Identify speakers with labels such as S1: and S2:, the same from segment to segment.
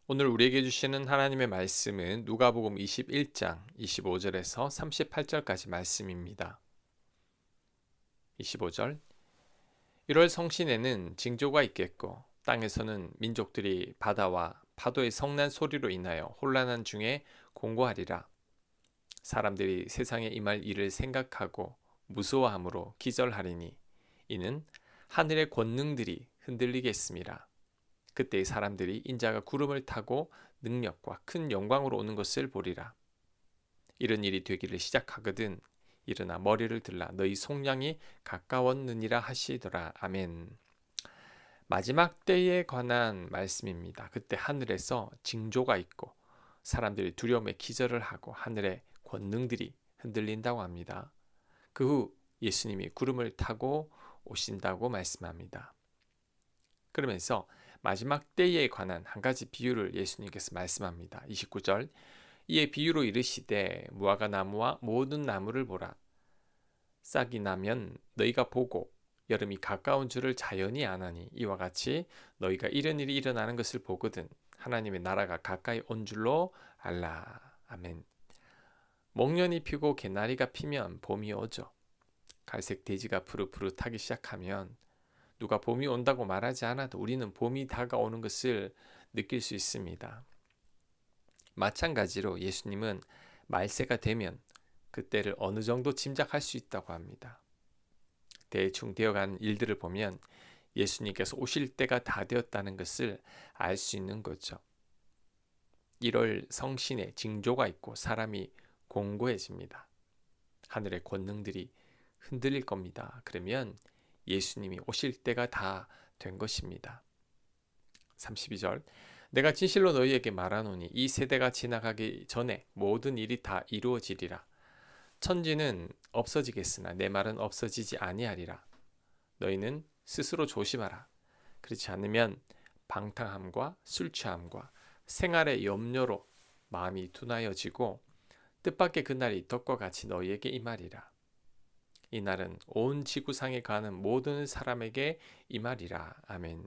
S1: 오늘 우리에게 주시는 하나님의 말씀은 누가복음 21장 25절에서 38절까지 말씀입니다. 25절 이럴 성신에는 징조가 있겠고 땅에서는 민족들이 바다와 파도의 성난 소리로 인하여 혼란한 중에 공고하리라. 사람들이 세상에 임할 일을 생각하고 무서워함으로 기절하리니 이는 하늘의 권능들이 흔들리겠습니다. 그때 사람들이 인자가 구름을 타고 능력과 큰 영광으로 오는 것을 보리라. 이런 일이 되기를 시작하거든 일어나 머리를 들라 너희 속량이 가까웠느니라 하시더라. 아멘. 마지막 때에 관한 말씀입니다. 그때 하늘에서 징조가 있고 사람들이 두려움에 기절을 하고 하늘의 권능들이 흔들린다고 합니다. 그 후 예수님이 구름을 타고 오신다고 말씀합니다. 그러면서 마지막 때에 관한 한 가지 비유를 예수님께서 말씀합니다. 29절 이에 비유로 이르시되 무화과 나무와 모든 나무를 보라. 싹이 나면 너희가 보고 여름이 가까운 줄을 자연히 아나니 이와 같이 너희가 이런 일이 일어나는 것을 보거든 하나님의 나라가 가까이 온 줄로 알라. 아멘. 목련이 피고 개나리가 피면 봄이 오죠. 갈색 돼지가 푸릇푸릇하기 시작하면 누가 봄이 온다고 말하지 않아도 우리는 봄이 다가오는 것을 느낄 수 있습니다. 마찬가지로 예수님은 말세가 되면 그때를 어느 정도 짐작할 수 있다고 합니다. 대충 되어간 일들을 보면 예수님께서 오실 때가 다 되었다는 것을 알 수 있는 거죠. 1월 성신의 징조가 있고 사람이 공고해집니다. 하늘의 권능들이 흔들릴 겁니다. 그러면 예수님이 오실 때가 다 된 것입니다. 32절 내가 진실로 너희에게 말하노니 이 세대가 지나가기 전에 모든 일이 다 이루어지리라. 천지는 없어지겠으나 내 말은 없어지지 아니하리라. 너희는 스스로 조심하라. 그렇지 않으면 방탕함과 술 취함과 생활의 염려로 마음이 둔하여지고 뜻밖의 그날이 덕과 같이 너희에게 임하리라. 이 날은 온 지구상에 가는 모든 사람에게 임하리라. 아멘.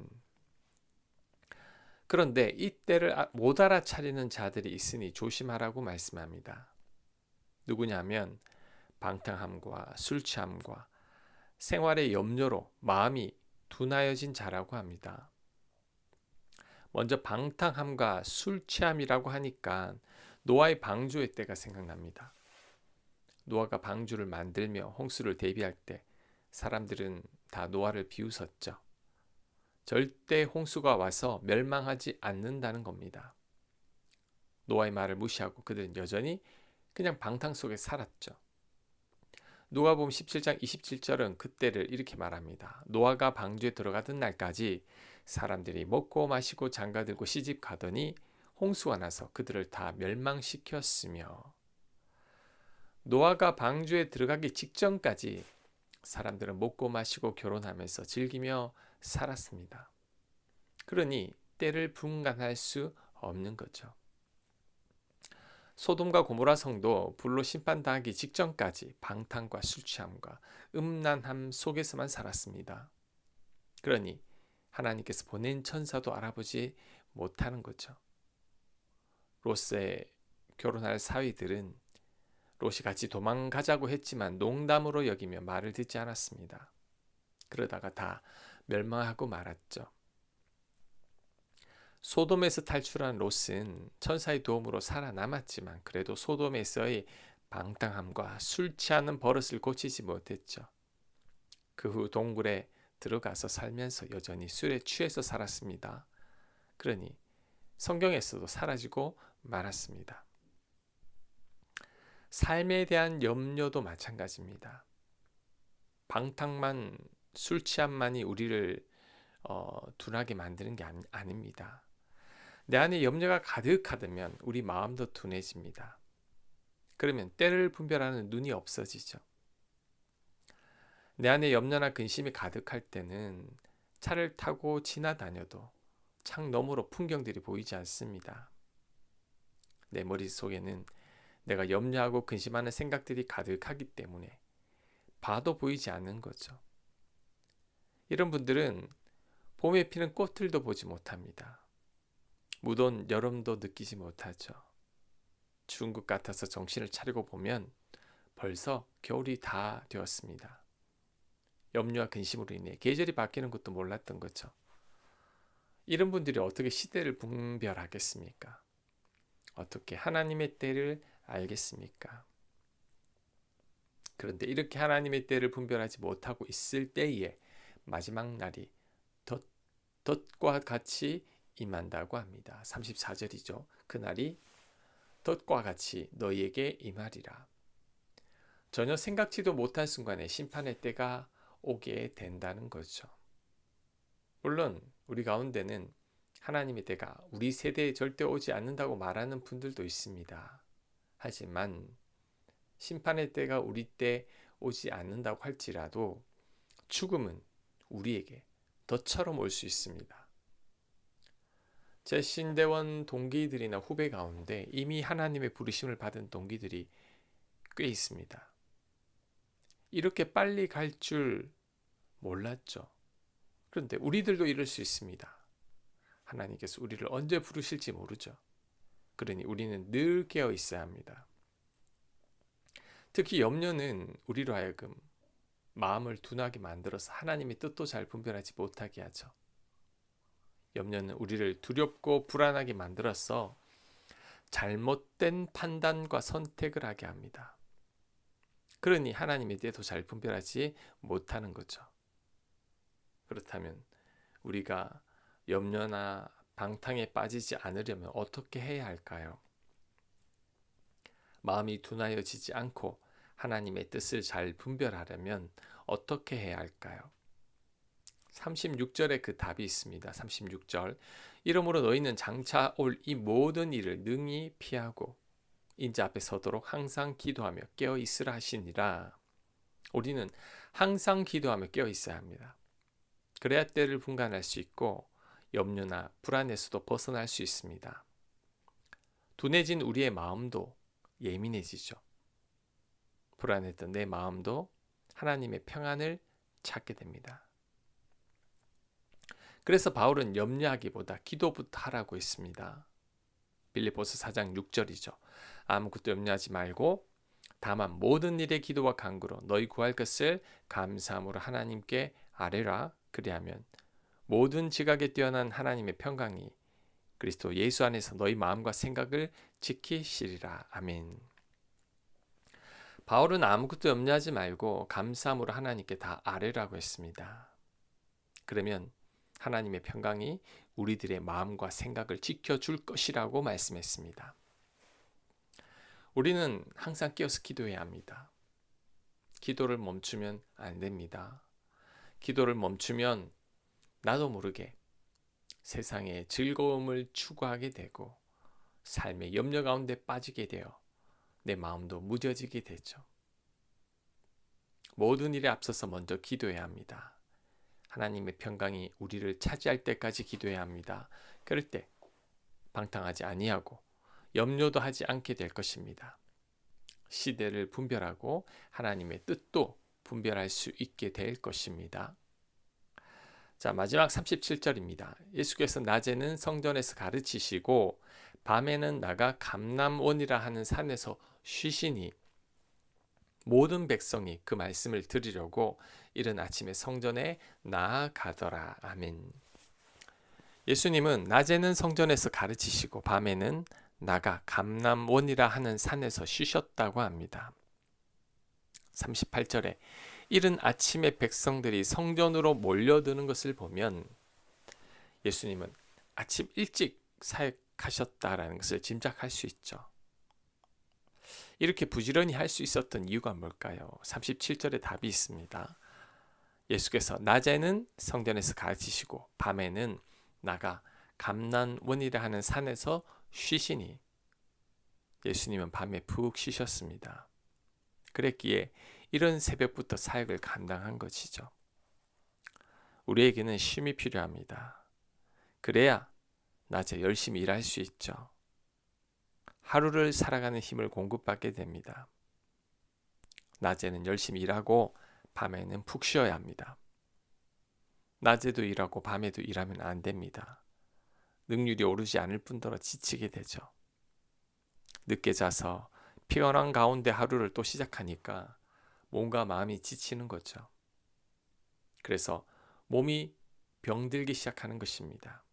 S1: 그런데 이 때를 못 알아차리는 자들이 있으니 조심하라고 말씀합니다. 누구냐면 방탕함과 술 취함과 생활의 염려로 마음이 둔하여진 자라고 합니다. 먼저 방탕함과 술 취함이라고 하니까 노아의 방주의 때가 생각납니다. 노아가 방주를 만들며 홍수를 대비할 때 사람들은 다 노아를 비웃었죠. 절대 홍수가 와서 멸망하지 않는다는 겁니다. 노아의 말을 무시하고 그들은 여전히 그냥 방탕 속에 살았죠. 누가복음 17장 27절은 그때를 이렇게 말합니다. 노아가 방주에 들어가던 날까지 사람들이 먹고 마시고 장가들고 시집 가더니 홍수가 나서 그들을 다 멸망시켰으며 노아가 방주에 들어가기 직전까지 사람들은 먹고 마시고 결혼하면서 즐기며 살았습니다. 그러니 때를 분간할 수 없는 거죠. 소돔과 고모라 성도 불로 심판당하기 직전까지 방탕과 술 취함과 음란함 속에서만 살았습니다. 그러니 하나님께서 보낸 천사도 알아보지 못하는 거죠. 롯의 결혼할 사위들은 롯이 같이 도망가자고 했지만 농담으로 여기며 말을 듣지 않았습니다. 그러다가 다 멸망하고 말았죠. 소돔에서 탈출한 롯은 천사의 도움으로 살아남았지만 그래도 소돔에서의 방탕함과 술 취하는 버릇을 고치지 못했죠. 그 후 동굴에 들어가서 살면서 여전히 술에 취해서 살았습니다. 그러니 성경에서도 사라지고 말았습니다. 삶에 대한 염려도 마찬가지입니다. 방탕만 술 취함만이 우리를 둔하게 만드는 게 아닙니다. 내 안에 염려가 가득하다면 우리 마음도 둔해집니다. 그러면 때를 분별하는 눈이 없어지죠. 내 안에 염려나 근심이 가득할 때는 차를 타고 지나다녀도 창 너머로 풍경들이 보이지 않습니다. 내 머릿속에는 내가 염려하고 근심하는 생각들이 가득하기 때문에 봐도 보이지 않는 거죠. 이런 분들은 봄에 피는 꽃들도 보지 못합니다. 무더운 여름도 느끼지 못하죠. 추운 것 같아서 정신을 차리고 보면 벌써 겨울이 다 되었습니다. 염려와 근심으로 인해 계절이 바뀌는 것도 몰랐던 거죠. 이런 분들이 어떻게 시대를 분별하겠습니까? 어떻게 하나님의 때를 알겠습니까? 그런데 이렇게 하나님의 때를 분별하지 못하고 있을 때에 마지막 날이 덫과 같이 임한다고 합니다. 34절이죠. 그날이 덫과 같이 너희에게 임하리라. 전혀 생각지도 못한 순간에 심판의 때가 오게 된다는 거죠. 물론 우리 가운데는 하나님의 때가 우리 세대에 절대 오지 않는다고 말하는 분들도 있습니다. 하지만 심판의 때가 우리 때 오지 않는다고 할지라도 죽음은 우리에게 덫처럼 올 수 있습니다. 제 신대원 동기들이나 후배 가운데 이미 하나님의 부르심을 받은 동기들이 꽤 있습니다. 이렇게 빨리 갈 줄 몰랐죠. 그런데 우리들도 이럴 수 있습니다. 하나님께서 우리를 언제 부르실지 모르죠. 그러니 우리는 늘 깨어 있어야 합니다. 특히 염려는 우리로 하여금 마음을 둔하게 만들어서 하나님의 뜻도 잘 분별하지 못하게 하죠. 염려는 우리를 두렵고 불안하게 만들어서 잘못된 판단과 선택을 하게 합니다. 그러니 하나님의 때도 잘 분별하지 못하는 거죠. 그렇다면 우리가 염려나 방탕에 빠지지 않으려면 어떻게 해야 할까요? 마음이 둔하여지지 않고 하나님의 뜻을 잘 분별하려면 어떻게 해야 할까요? 36절에 그 답이 있습니다. 36절. 이러므로 너희는 장차 올 이 모든 일을 능히 피하고 인자 앞에 서도록 항상 기도하며 깨어 있으라 하시니라. 우리는 항상 기도하며 깨어 있어야 합니다. 그래야 때를 분간할 수 있고 염려나 불안에서도 벗어날 수 있습니다. 둔해진 우리의 마음도 예민해지죠. 불안했던 내 마음도 하나님의 평안을 찾게 됩니다. 그래서 바울은 염려하기보다 기도부터 하라고 했습니다. 빌립보서 4장 6절이죠. 아무것도 염려하지 말고 다만 모든 일에 기도와 간구로 너희 구할 것을 감사함으로 하나님께 아뢰라. 그리하면 모든 지각에 뛰어난 하나님의 평강이 그리스도 예수 안에서 너희 마음과 생각을 지키시리라. 아멘. 바울은 아무것도 염려하지 말고 감사함으로 하나님께 다 아뢰라고 했습니다. 그러면 하나님의 평강이 우리들의 마음과 생각을 지켜줄 것이라고 말씀했습니다. 우리는 항상 깨어서 기도해야 합니다. 기도를 멈추면 안 됩니다. 기도를 멈추면 나도 모르게 세상의 즐거움을 추구하게 되고 삶의 염려 가운데 빠지게 되어 내 마음도 무뎌지게 되죠. 모든 일에 앞서서 먼저 기도해야 합니다. 하나님의 평강이 우리를 차지할 때까지 기도해야 합니다. 그럴 때 방탕하지 아니하고 염려도 하지 않게 될 것입니다. 시대를 분별하고 하나님의 뜻도 분별할 수 있게 될 것입니다. 자, 마지막 37절입니다. 예수께서 낮에는 성전에서 가르치시고 밤에는 나가 감람원이라 하는 산에서 쉬시니 모든 백성이 그 말씀을 들으려고 이른 아침에 성전에 나아가더라. 아멘. 예수님은 낮에는 성전에서 가르치시고 밤에는 나가 감람원이라 하는 산에서 쉬셨다고 합니다. 38절에 이른 아침에 백성들이 성전으로 몰려드는 것을 보면 예수님은 아침 일찍 사역하셨다라는 것을 짐작할 수 있죠. 이렇게 부지런히 할 수 있었던 이유가 뭘까요? 37절에 답이 있습니다. 예수께서 낮에는 성전에서 가르치시고 밤에는 나가 감람원이라 하는 산에서 쉬시니 예수님은 밤에 푹 쉬셨습니다. 그랬기에 이런 새벽부터 사역을 감당한 것이죠. 우리에게는 쉼이 필요합니다. 그래야 낮에 열심히 일할 수 있죠. 하루를 살아가는 힘을 공급받게 됩니다. 낮에는 열심히 일하고 밤에는 푹 쉬어야 합니다. 낮에도 일하고 밤에도 일하면 안 됩니다. 능률이 오르지 않을 뿐더러 지치게 되죠. 늦게 자서 피곤한 가운데 하루를 또 시작하니까 몸과 마음이 지치는 거죠. 그래서 몸이 병들기 시작하는 것입니다.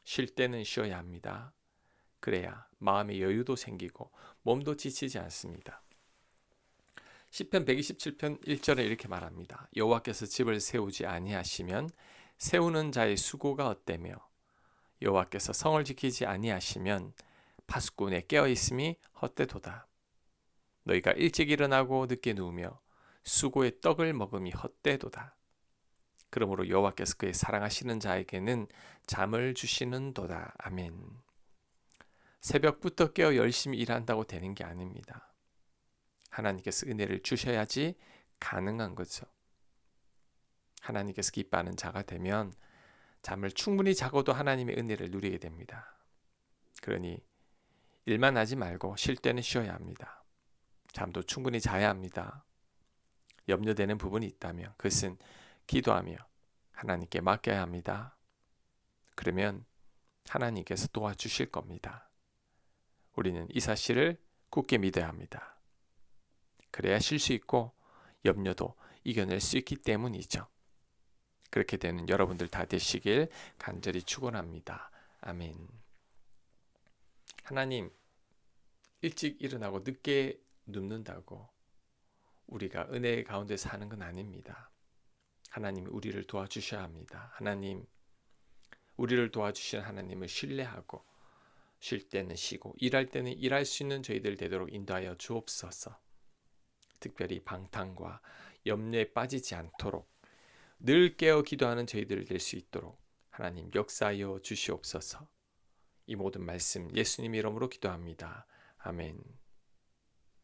S1: 쉴 때는 쉬어야 합니다. 그래야 마음의 여유도 생기고 몸도 지치지 않습니다. 시편 127편 1절에 이렇게 말합니다. 여호와께서 집을 세우지 아니하시면 세우는 자의 수고가 헛되며 여호와께서 성을 지키지 아니하시면 파수꾼의 깨어 있음이 헛되도다. 너희가 일찍 일어나고 늦게 누우며 수고의 떡을 먹음이 헛되도다. 그러므로 여호와께서 그의 사랑하시는 자에게는 잠을 주시는도다. 아멘. 새벽부터 깨어 열심히 일한다고 되는 게 아닙니다. 하나님께서 은혜를 주셔야지 가능한 거죠. 하나님께서 기뻐하는 자가 되면 잠을 충분히 자고도 하나님의 은혜를 누리게 됩니다. 그러니 일만 하지 말고 쉴 때는 쉬어야 합니다. 잠도 충분히 자야 합니다. 염려되는 부분이 있다면 그것은 기도하며 하나님께 맡겨야 합니다. 그러면 하나님께서 도와주실 겁니다. 우리는 이 사실을 굳게 믿어야 합니다. 그래야 쉴 수 있고 염려도 이겨낼 수 있기 때문이죠. 그렇게 되는 여러분들 다 되시길 간절히 축원합니다. 아멘. 하나님, 일찍 일어나고 늦게 눕는다고 우리가 은혜 가운데 사는 건 아닙니다. 하나님 우리를 도와주셔야 합니다. 하나님, 우리를 도와주시는 하나님을 신뢰하고 쉴 때는 쉬고 일할 때는 일할 수 있는 저희들 되도록 인도하여 주옵소서. 특별히 방탕과 염려에 빠지지 않도록 늘 깨어 기도하는 저희들 될 수 있도록 하나님 역사하여 주시옵소서. 이 모든 말씀 예수님 이름으로 기도합니다. 아멘.